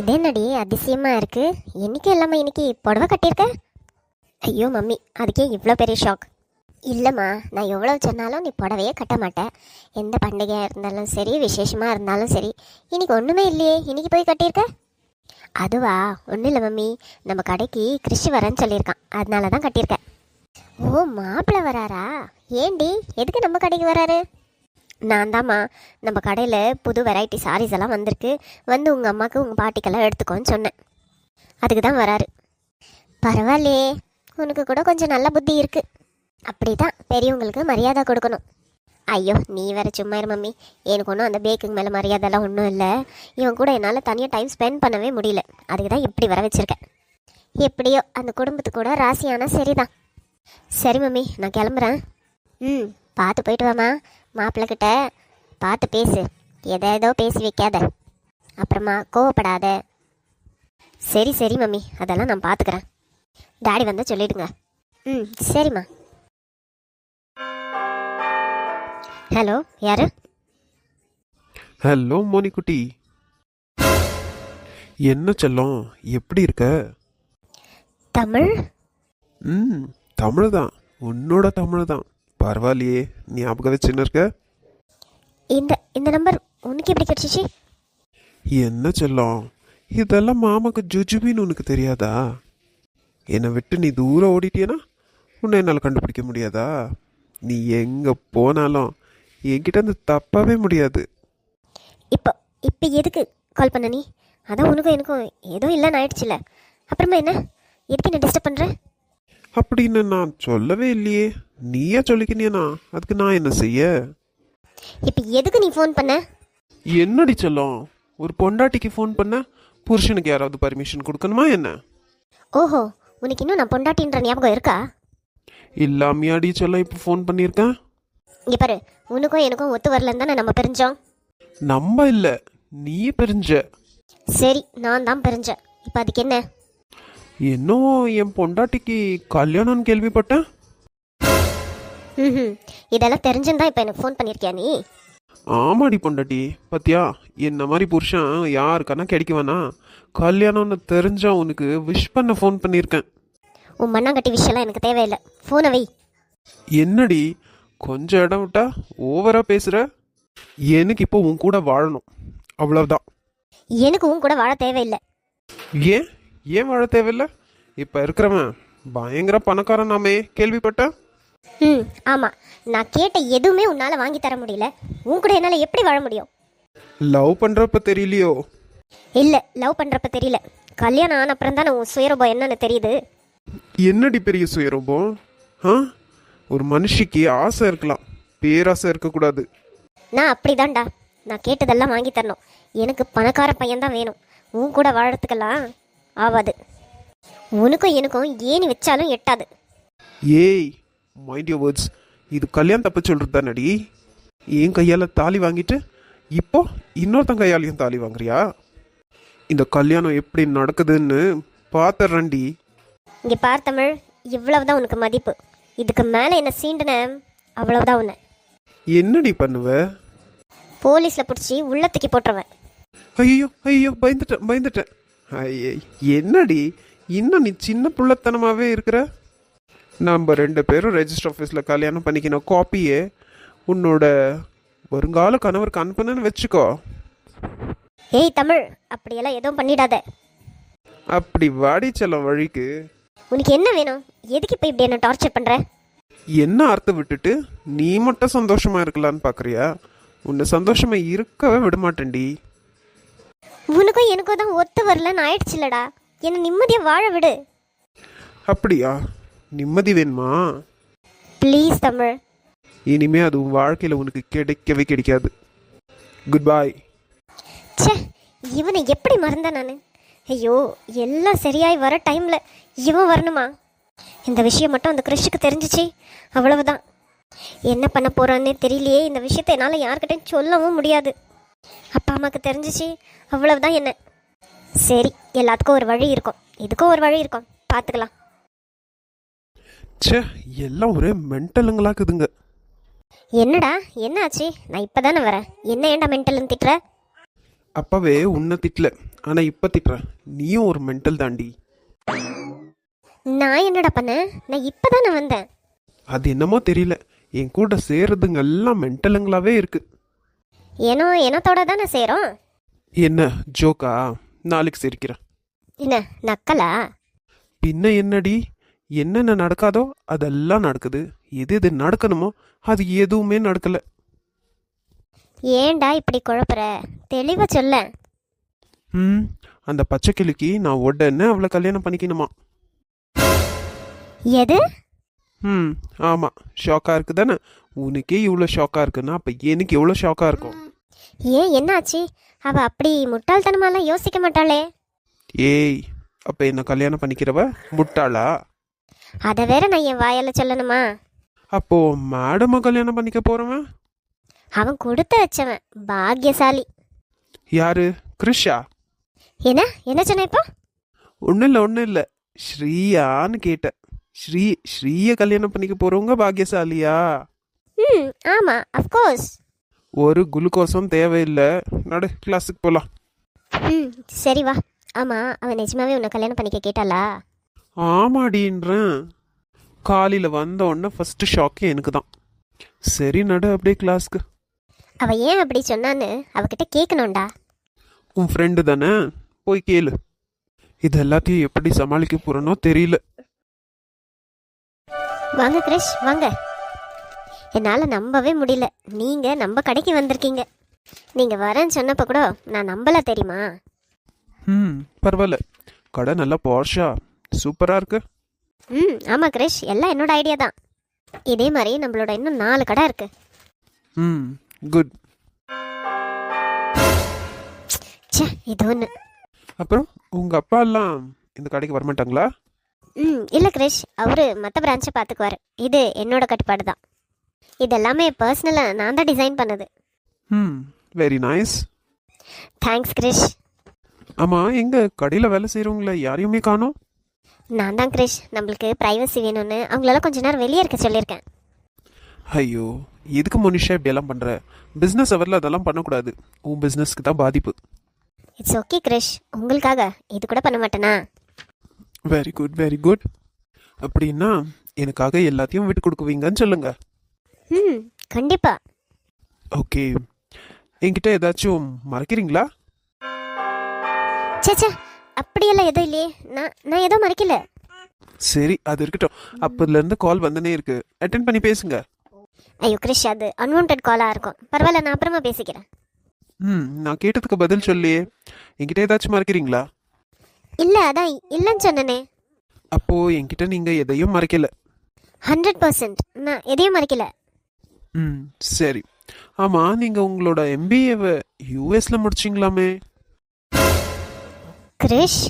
இதே நடி அதிசயமாக இருக்குது. இன்றைக்கி இல்லாமல் இன்னைக்கு புடவை கட்டியிருக்க. ஐயோ மம்மி, அதுக்கே இவ்வளோ பெரிய ஷாக். இல்லைம்மா, நான் எவ்வளோ சொன்னாலும் நீ புடவையே கட்ட மாட்டேன். எந்த பண்டிகையாக இருந்தாலும் சரி, விசேஷமாக இருந்தாலும் சரி. இன்னைக்கு ஒன்றுமே இல்லையே, இன்னைக்கு போய் கட்டியிருக்க. அதுவா, ஒன்றும் இல்லை மம்மி, நம்ம கடைக்கு கிறிஷ் வரேன்னு சொல்லியிருக்கான், அதனால தான் கட்டியிருக்கேன். ஓ, மாப்பிள்ளை வராரா? ஏண்டி, எதுக்கு நம்ம கடைக்கு வராரு? நான் தாம்மா, நம்ம கடையில் புது வெரைட்டி சாரீஸ் எல்லாம் வந்திருக்கு, வந்து உங்கள் அம்மாவுக்கு உங்கள் பாட்டிக்கெல்லாம் எடுத்துக்கோன்னு சொன்னேன். அதுக்கு தான் வராரு. பரவாயில்லையே, உனக்கு கூட கொஞ்சம் நல்ல புத்தி இருக்குது. அப்படி தான் பெரியவங்களுக்கு மரியாதை கொடுக்கணும். ஐயோ, நீ வேறு சும்மா இரு மம்மி. எனக்கு ஒன்றும் அந்த பேக்குக்கு மேலே மரியாதைலாம் ஒன்றும் இல்லை. இவன் கூட என்னால் தனியாக டைம் ஸ்பெண்ட் பண்ணவே முடியல. அதுக்கு தான் இப்படி வர வச்சுருக்கேன். எப்படியோ அந்த குடும்பத்துக்கு கூட ராசியானா சரிதான். சரி மம்மி, நான் கிளம்புறேன். பார்த்து போயிட்டு வாமா. மாப்பிள்ளைக்கிட்ட பார்த்து பேசு, ஏதோ பேசி வைக்காத, அப்புறமா கோவப்படாத. சரி சரி மம்மி, அதெல்லாம் நான் பார்த்துக்கிறேன். டாடி வந்து சொல்லிடுங்க. சரிம்மா. ஹலோ, யாரு? ஹலோ மோனிக்குட்டி, என்ன செல்லம், எப்படி இருக்க? தமிழ்? தமிழ் தான், உன்னோட தமிழ் தான். பரவாயில்லையே, ஞாபகம் வச்சுன்னு இருக்க. இந்த நம்பர் உனக்கு எப்படி கிடைச்சிச்சு? என்ன செல்லம், இதெல்லாம் மாமாக்கு ஜுஜுபின்னு உனக்கு தெரியாதா? என்னை விட்டு நீ தூரம் ஓடிட்டியனா உன்னை என்னால் கண்டுபிடிக்க முடியாதா? நீ எங்கே போனாலும் என்கிட்ட இருந்து தப்பவே முடியாது. இப்போ எதுக்கு கால் பண்ண நீ? அதான் உனக்கும் எனக்கும் ஏதோ இல்லைன்னு ஆயிடுச்சுல, அப்புறமா என்ன, எதுக்கு என்ன டிஸ்டர்ப் பண்ணுற? அப்படின்னு நான் சொல்லவே இல்லையே, நீயே சொல்லிக்கினியனா, அதுக்கு நான் என்ன செய்ய? இப்போ எதுக்கு நீ ஃபோன் பண்ண? என்னடி செல்லம், ஒரு பொண்டாட்டிக்கு ஃபோன் பண்ண புருஷனுக்கு யாராவது பர்மிஷன் கொடுக்கணுமா என்ன? ஓஹோ, உனக்கு இன்னும் நான் பொண்டாட்டின்ற ஞாபகம் இருக்கா? இல்லாமையாடி செல்லம் இப்போ ஃபோன் பண்ணியிருக்கேன். இங்கே பாரு, உனக்கும் எனக்கும் ஒத்து வரலன்னு தானே நம்ம பிரிஞ்சோம். நம்ம இல்லை, நீ பிரிஞ்ச. சரி, நான் தான் பிரிஞ்சேன். இப்போ அதுக்கு என்ன? இன்னும் என் பொண்டாட்டிக்கு கல்யாணம்னு கேள்விப்பட்டேன். இதெல்லாம் தெரிஞ்சுதான் இப்போ எனக்கு ஃபோன் பண்ணியிருக்கியா நீ? ஆமாடி பொண்டாட்டி, பத்தியா என்ன மாதிரி புருஷன் யாருக்கானா கிடைக்குவானா? கல்யாணம்னு தெரிஞ்சா உனக்கு விஷ் பண்ண ஃபோன் பண்ணியிருக்கேன். உன் மண்ணாங்கட்டி விஷயம்லாம் எனக்கு தேவையில்லை, ஃபோனை வை. என்னடி கொஞ்சம் இடம் விட்டா ஓவரா பேசுற? எனக்கு இப்போ உன் கூட வாழணும், அவ்வளவுதான். எனக்கு உன் கூட வாழ தேவையில்லை. ஏன் ஏன் வாழ தேவையில்லை? இப்போ இருக்கிறவன் பயங்கர பணக்காரன் நாமே கேள்விப்பட்டேன். ஆமாம், நான் கேட்ட எதுவுமே உன்னால் வாங்கி தர முடியல. உன் கூட என்னால் எப்படி வாழ முடியும்? லவ் பண்ணுறப்ப தெரியலையோ? இல்லை, லவ் பண்ணுறப்ப தெரியல. கல்யாணம் ஆன அப்புறம் தானே உன் சுயரூபம் என்னன்னு தெரியுது. என்னடி பெரிய சுயரூபம்? ஒரு மனுஷிக்கு ஆசை இருக்கலாம், பேராசை இருக்கக்கூடாது. நான் அப்படிதான்டா, நான் கேட்டதெல்லாம் வாங்கி தரணும். எனக்கு பணக்கார பையன்தான் வேணும். உன் கூட வாழறதுக்கெல்லாம் ஆவாது. உனக்கும் எனக்கும் ஏணி வச்சாலும் எட்டாது. ஏய், மைண்ட் யுவர் வேர்ட்ஸ். இது கல்யாணம் தப்பு சொல்கிறது தானடி? என் கையால் தாலி வாங்கிட்டு இப்போ இன்னொருத்தன் கையாலையும் தாலி வாங்குறியா? இந்த கல்யாணம் எப்படி நடக்குதுன்னு பார்த்துறேன்டி. இங்கே பார் தமிழ், இவ்வளவுதான் உனக்கு மதிப்பு. இதுக்கு மேலே என்ன சீண்டுன அவ்வளவுதான் உன்னை. என்னடி பண்ணுவ? போலீஸில் பிடிச்சி உள்ளத்துக்கு போட்டுருவேன். ஐயோ ஐயோ, பயந்துட்டேன். ஐயே, என்னடி இன்னும் நீ சின்ன புள்ளத்தனமாகவே இருக்கிற? நம்ம 2 பேரும் ரெஜிஸ்டர் ஆஃபீஸில் கல்யாணம் பண்ணிக்கின காப்பியே உன்னோட வருங்கால கணவருக்கு அனுப்புனு வச்சுக்கோ. ஏய் தமிழ், அப்படியெல்லாம் எதுவும் பண்ணிடாத. அப்படி வாடி செல்லம் வழிக்கு. உனக்கு என்ன வேணும்? எதுக்கு இப்போ இப்படி என்ன டார்ச்சர் பண்ணுற? என்ன அர்த்தம் விட்டுட்டு நீ மட்டும் சந்தோஷமா இருக்கலான்னு பார்க்குறியா? உன்னை சந்தோஷமா இருக்கவே விட மாட்டேன்டி. உனக்கும் எனக்கும் தான் ஒத்து வரலன்னு ஆயிடுச்சுலடா, என்னை நிம்மதியாக வாழ விடு. அப்படியா? நிம்மதி வேணுமா? ப்ளீஸ் தமிழ். இனிமே அது உன் வாழ்க்கையில் உனக்கு கிடைக்கவே கிடைக்காது. Good bye. ச்சே, இவனை எப்படி மறந்தேன் நான்? ஐயோ, எல்லாம் சரியாய் வர டைமில் இவன் வரணுமா? இந்த விஷயம் மட்டும் அந்த கிறிஷுக்கு தெரிஞ்சிச்சு, அவ்வளவுதான். என்ன பண்ண போகிறான்னே தெரியலையே. இந்த விஷயத்தை என்னால் யார்கிட்டையும் சொல்லவும் முடியாது. அப்பா அம்மாவுக்கு தெரிஞ்சிச்சு, அவ்வளவுதான் என்ன. சரி, எல்லாத்துக்கும் ஒரு வழி இருக்கும், இதுக்கும் ஒரு வழி இருக்கும், பார்த்துக்கலாம். ச்சே, எல்லாம் ஒரே மென்டலுங்களாக்குதுங்க. என்னடா, என்னாச்சு? நான் இப்போ தானே வரேன், என்ன ஏன்டா மென்டல்னு திட்டுற? அப்பவே உன்னை திட்டல, ஆனால் இப்போ திட்டுறேன், நீயும் ஒரு மென்டல் தாண்டி. நான் என்னடா பண்ணேன்? நான் இப்பதானே வந்தேன். அது என்னமோ தெரியல, என் கூட சேர்றதுங்க எல்லாம் மென்டலுங்களாவே இருக்கு. ஏனோ எனத்தோட தானே சேரும். என்ன ஜோக்கா? நாளைக்கு சிரிக்கிறேன். என்ன நக்கலா? பின்ன என்னடி, என்னென்ன நடக்காதோ அதெல்லாம் நடக்குது. எது எது நடக்கணுமோ அது எதுவுமே நடக்கல. ஏன்டா இப்படி குழப்புற? தெளிவா சொல்ல. அந்த பச்சைக்கிளிக்கு நான் உடனே அவளை கல்யாணம் பண்ணிக்கணுமா? எது? ஆமாம். ஷாக்காக இருக்கு தானே? உனக்கே இவ்வளோ ஷாக்காக இருக்குன்னா அப்போ எனக்கு எவ்வளோ ஷாக்காக இருக்கும். ஏன் என்னாச்சு? அவ அப்படி முட்டாள்தனமாலாம் யோசிக்க மாட்டாளே. ஏய், அப்போ என்ன கல்யாணம் பண்ணிக்கிறவ முட்டாளா? அதை வேற நான் என் வாயால சொல்லணுமா? அப்போ மேடமா கல்யாணம் பண்ணிக்க போறவன்? அவன் கொடுத்து வச்சவன், பாக்கியசாலி. யாரு? கிருஷா? என்ன என்ன சொன்ன இப்போ? ஒன்றும் இல்லை, ஸ்ரீயான்னு கேட்டேன். ஸ்ரீயை கல்யாணம் பண்ணிக்க போறவங்க பாக்கியசாலியா? ஆமா, அஃப்கோர்ஸ். ஒரு குளுக்கோஸும் தேவையில்லை. நடு, கிளாஸுக்கு போகலாம். சரி வா. ஆமா, அவன் நிஜமாவே உன்னை கல்யாணம் பண்ணிக்க கேட்டாளா? ஆமாடின்றேன். காலையில் வந்த உடனே ஃபர்ஸ்ட் ஷாக்கே எனக்கு தான். சரி நடு அப்படியே கிளாஸ்க்கு. அவ ஏன் அப்படி சொன்னான்னு அவகிட்ட கேட்கணும்டா. உன் ஃப்ரெண்டு தானே, போய் கேளு. இது எல்லாத்தையும் எப்படி சமாளிக்க போறனோ தெரியல. வாங்க கிரிஷ், வாங்க. என்னால் நம்பவே முடியல, நீங்க நம்ம கடைக்கு வந்திருக்கீங்க. நீங்க வரேன்னு சொன்னப்ப கூட நான் நம்பல, தெரியுமா? பரவாயில்ல, கடை நல்லா பாஷா சூப்பரா இருக்கு. ஆமா கிரிஷ், எல்லாம் என்னோட ஐடியா தான். இதே மாதிரி நம்மளோட இன்னும் 4 கடை இருக்கு. குட். இது ஒன்று. அப்புறம் உங்க அப்பா எல்லாம் இந்த கடைக்கு வரமாட்டாங்களா? இல்லை கிரிஷ், அவரு மற்ற பிரான்ச்சை பார்த்துக்குவார். இது என்னோட கட்டுப்பாடு தான். இதெல்லாமே பர்சனலாக நான் தான் டிசைன் பண்ணது. Very nice. தேங்க்ஸ் கிரிஷ். ஆமாம், எங்கள் கடையில் வேலை செய்கிறவங்கள யாரையுமே காணோம். நான் தான் கிரிஷ், நம்மளுக்கு ப்ரைவசி வேணும்னு அவங்களால கொஞ்ச நேரம் வெளியே இருக்க சொல்லியிருக்கேன். ஐயோ, எதுக்கு மனுஷா இப்படியெல்லாம் பண்ணுற? பிஸ்னஸ் அவரில் அதெல்லாம் பண்ணக்கூடாது. உன் பிஸ்னஸ்க்கு தான் பாதிப்பு. இட்ஸ் ஓகே கிரிஷ், உங்களுக்காக இது கூட பண்ண மாட்டேனா? Very good, very good. அப்படின்னா எனக்காக எல்லாத்தையும் விட்டு கொடுக்குவீங்கன்னு சொல்லுங்க. கண்டிப்பா. ஓகே, என்கிட்ட ஏதாச்சும் மறைக்கிறீங்களா? சேச்சா, அப்படியெல்லாம் எதுவும் இல்லையே. நான் எதுவும் மறைக்கல. சரி, அது இருக்கட்டும். அப்போதுலேருந்து கால் வந்துனே இருக்கு, அட்டென்ட் பண்ணி பேசுங்க. ஐயோ கிரிஷ், அது அன்வான்ட் காலாக இருக்கும். பரவாயில்ல, நான் அப்புறமா பேசிக்கிறேன். நான் கேட்டதுக்கு பதில் சொல்லியே. என்கிட்ட ஏதாச்சும் மறைக்கிறீங்களா? இல்லை, அதான் இல்லைன்னு சொன்னனே. அப்போ என்கிட்ட நீங்க எதையும் மறைக்கல? 100% நான் எதையும் மறைக்கல. சரி. ஆமா, நீங்க உங்களோட MBA யூஎஸ்ல முடிச்சிங்களாமே? கிரிஷ்,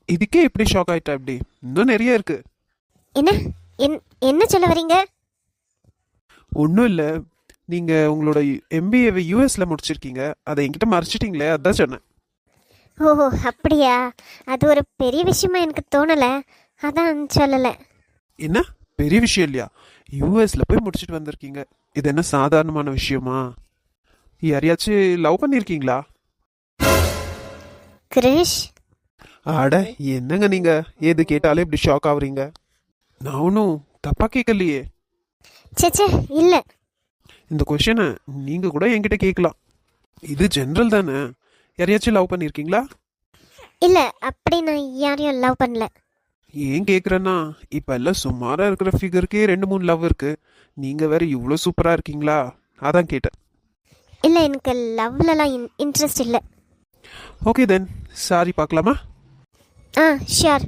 இதுக்கே இப்படி ஷாக் ஆயிட்டா? இப்படி இன்னும் நிறைய இருக்கு. என்ன சொல்ல வரீங்க? ஒன்றும் இல்லை, நீங்க உங்களோட MBA யூஎஸ்ல முடிச்சிருக்கீங்க, அதை என்கிட்ட மறைச்சிட்டீங்களே, அதான் சொன்னேன். ஓஹோ, அப்படியா? அது ஒரு பெரிய விஷயமா எனக்கு தோணலை, அதான் சொல்லலை. என்ன பெரிய விஷயம் இல்லையா? யூஎஸ்ல போய் முடிச்சுட்டு வந்திருக்கீங்க, இது என்ன சாதாரணமான விஷயமா? யாரையாச்சும் லவ் பண்ணியிருக்கீங்களா? கிரிஷ், ஆட என்னங்க நீங்க, ஏது கேட்டாலே இப்படி ஷாக் ஆகுறீங்க? நான் ஒன்றும் தப்பா கேட்கலையே. சேச்சே, இல்லை. இந்த கொஷனை நீங்க கூட என்கிட்ட கேட்கலாம், இது ஜென்ரல் தானே. யாரையாச்சும் லவ் பண்ணியிருக்கீங்களா? இல்லை, அப்படி நான் யாரையும் லவ் பண்ணல. ஏன் கேட்குறேன்னா, இப்போ எல்லாம் சுமாராக இருக்கிற ஃபிகருக்கே 2-3 லவ் இருக்கு. நீங்கள் வேற இவ்வளோ சூப்பராக இருக்கீங்களா, அதான் கேட்டேன். இல்லை, எனக்கு லவ்லலாம் இன்ட்ரெஸ்ட் இல்லை. ஓகே தென், சாரி பார்க்கலாமா? ஷியோர்.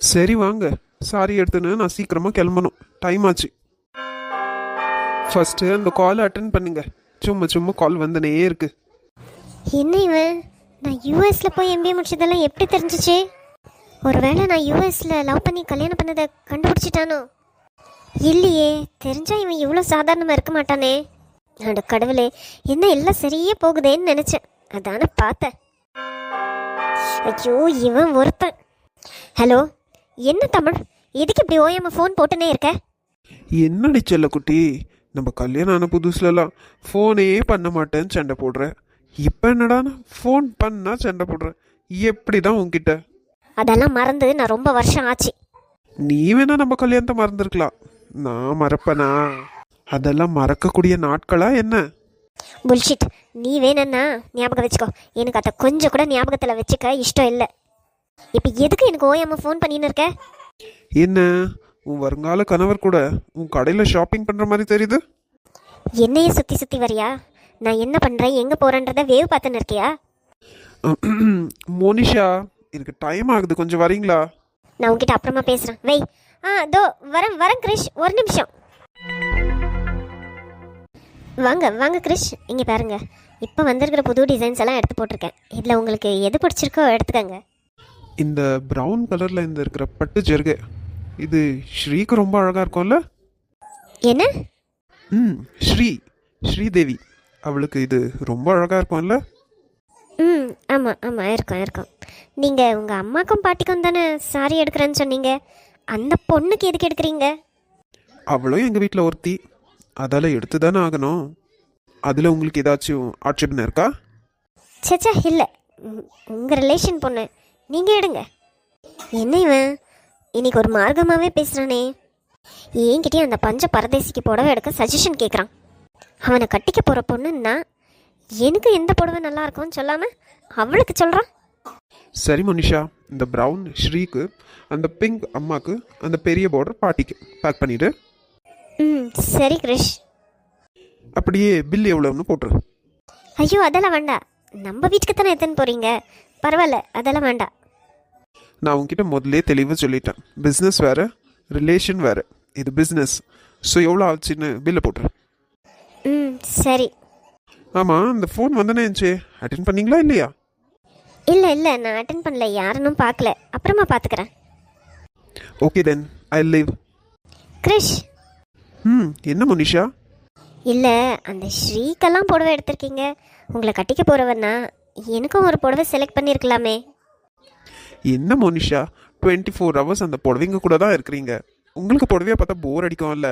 சரி வாங்க, சாரி எடுத்துன்னு நான் சீக்கிரமாக கிளம்பணும், டைம் ஆச்சு. ஃபஸ்ட்டு அந்த காலை அட்டன் பண்ணுங்க, சும்மா கால் வந்துனே இருக்கு. என்ன இவன், நான் யூஎஸ்ல போய் MBA முடிச்சதெல்லாம் எப்படி தெரிஞ்சிச்சு? ஒருவேளை நான் யூஎஸ்ல லவ் பண்ணி கல்யாணம் பண்ணதை கண்டுபிடிச்சிட்டானோ? இல்லையே, தெரிஞ்சா இவன் இவ்வளோ சாதாரணமாக இருக்க மாட்டானே. அட கடவுளே, என்ன எல்லாம் சரியே போகுதேன்னு நினச்சேன், அதானே பார்த்தேன். ஐயோ, இவன் ஒருத்தன். ஹலோ, என்ன தமிழ், எதுக்கு இப்படி ஓயாம ஃபோன் போட்டுனே இருக்க? என்னடி செல்ல குட்டி, நம்ம கல்யாணம் ஆன புதுசுலலாம் ஃபோனே பண்ண மாட்டேன்னு சண்டை போடுற. இப்போ என்னடானா ஃபோன் பண்ணா சண்டை போடுற. எப்படி தான் உன்கிட்ட? அதெல்லாம் மறந்து நான் ரொம்ப வருஷம் ஆச்சு. நீ வேணா நம்ம கல்யாணத்தை மறந்துருக்கலாம், நான் மறப்பனா? அதெல்லாம் மறக்கக்கூடிய நாட்களா என்ன? புல்ஷிட். நீ வேணும்னா ஞாபகம் வச்சுக்கோ, எனக்கு அதை கொஞ்சம் கூட ஞாபகத்தில் வச்சுக்க இஷ்டம் இல்லை. இப்போ எதுக்கு எனக்கு ஓயாமல் ஃபோன் பண்ணின்னு இருக்க? என்ன, உன் வருங்கால கணவர் கூட உன் கடையில் ஷாப்பிங் பண்ணுற மாதிரி தெரியுது. என்னையே சுற்றி சுற்றி வரியா? நான் என்ன பண்ணுறேன் எங்கே போகிறேன்றத வேவ் பார்த்துன்னு இருக்கியா? மோனிஷா, எனக்கு டைம் ஆகுது, கொஞ்சம் வரீங்களா? நான் உங்ககிட்ட அப்புறமா பேசுகிறேன், வெய். தோ வரேன் வரேன் கிரிஷ், ஒரு நிமிஷம். வாங்க வாங்க கிரிஷ், இங்கே பாருங்க, இப்போ வந்திருக்கிற புது டிசைன்ஸ் எல்லாம் எடுத்து போட்டிருக்கேன். இதில் உங்களுக்கு எது பிடிச்சிருக்கோ எடுத்துக்கங்க. இந்த ப்ரௌன் கலரில் இந்த இருக்கிற பட்டு ஜெருகை, இது ஸ்ரீக்கு ரொம்ப அழகாக இருக்கும்ல? என்ன? ஸ்ரீதேவி, அவளுக்கு இது ரொம்ப அழகாக இருக்கும்ல? ஆமாம் ஆமாம், இருக்கும் இருக்கும். நீங்கள் உங்கள் அம்மாக்கும் பாட்டிக்கும் தானே சாரி எடுக்கிறேன்னு சொன்னீங்க, அந்த பொண்ணுக்கு எதுக்கு எடுக்கிறீங்க? அவளும் எங்கள் வீட்டில் ஒருத்தி, அதால் எடுத்து தானே ஆகணும். அதில் உங்களுக்கு ஏதாச்சும் ஆட்சேபனை இருக்கா? சேச்சா இல்லை, உங்கள் ரிலேஷன் பொண்ணு, நீங்கள் எடுங்க. என்ன இவன் இன்னைக்கு ஒரு மார்க்கமாகவே பேசுகிறானே? என்கிட்டயும் அந்த பஞ்ச பரதேசிக்கு புடவை எடுக்க சஜஷன் கேட்குறான். அவனை கட்டிக்க போகிற பொண்ணுன்னா எனக்கு எந்த புடவை நல்லா இருக்கும்னு சொல்லாமல் அவளுக்கு சொல்கிறான். சரி மனிஷா, இந்த ப்ரௌன் ஸ்ரீக்கு, அந்த பிங்க் அம்மாக்கு, அந்த பெரிய பார்டர் பாட்டிக்கு பேக் பண்ணிவிடு. சரி கிரிஷ். அப்படியே பில் எவ்வளோன்னு போட்டுரு. ஐயோ அதெல்லாம் வேண்டாம், நம்ம வீட்டுக்கு தானே எத்தனை போகிறீங்க, பரவாயில்ல அதெல்லாம் வேண்டாம். நான் உங்ககிட்ட முதல்லே தெளிவாக சொல்லிட்டேன், பிஸ்னஸ் வேறு, ரிலேஷன் வேறு. இது பிஸ்னஸ். ஸோ எவ்வளோ ஆச்சுன்னு பில்லை போட்டுரு. சரி. ஆமாம், இந்த ஃபோன் வந்தனே இருந்துச்சு, அட்டென்ட் பண்ணீங்களா இல்லையா? இல்லை இல்லை, நான் அட்டென்ட் பண்ணல, யாருன்னும் பார்க்கல, அப்புறமா பார்த்துக்கிறேன். Okay then, I leave. Krish. என்ன மனிஷா? இல்லை, அந்த ஸ்ரீக்கெல்லாம் புடவை எடுத்திருக்கீங்க, உங்களை கட்டிக்க போகிறவன்னா எனக்கும் ஒரு புடவை செலக்ட் பண்ணியிருக்கலாமே. என்ன மோனிஷா, 24 hours அந்த புடவைங்க கூட தான் இருக்கிறீங்க, உங்களுக்கு புடவையாக பார்த்தா போர் அடிக்கும்ல?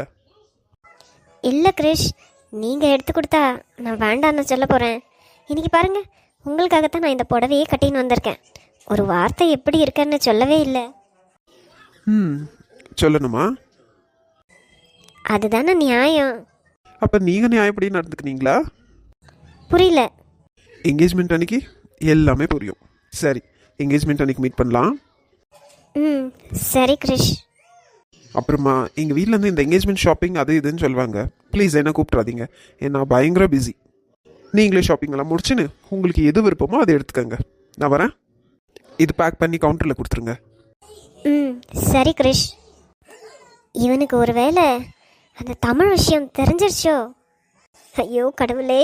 இல்லை கிரிஷ், நீங்கள் எடுத்து கொடுத்தா நான் வேண்டான்னு சொல்ல போகிறேன். இன்றைக்கி பாருங்கள், உங்களுக்காகத்தான் நான் இந்த புடவையே கட்டின்னு வந்திருக்கேன். ஒரு வார்த்தை எப்படி இருக்கேன்னு சொல்லவே இல்லை. சொல்லணுமா? அதுதானே நியாயம். அப்போ நீங்கள் நியாயப்படி நடந்துக்கினீங்களா? புரியல. என்கேஜ்மெண்ட் அன்னைக்கு எல்லாமே புரியும். சரி, என்கேஜ்மெண்ட் அன்னைக்கு மீட் பண்ணலாம். சரி கிரிஷ். அப்புறமா எங்கள் வீட்டிலேருந்து இந்த என்கேஜ்மெண்ட் ஷாப்பிங் அது இதுன்னு சொல்லுவாங்க, ப்ளீஸ் என்ன கூப்பிட்றாதீங்க, ஏன்னா பயங்கர பிஸி. நீங்களே ஷாப்பிங்கெல்லாம் முடிச்சுன்னு உங்களுக்கு எது விருப்பமோ அதை எடுத்துக்கோங்க. நான் வரேன், இது பேக் பண்ணி கவுண்டரில் கொடுத்துருங்க. சரி கிரிஷ். இவனுக்கு ஒரு வேளை அந்த தமிழ் விஷயம் தெரிஞ்சிருச்சோ? ஐயோ கடவுளே.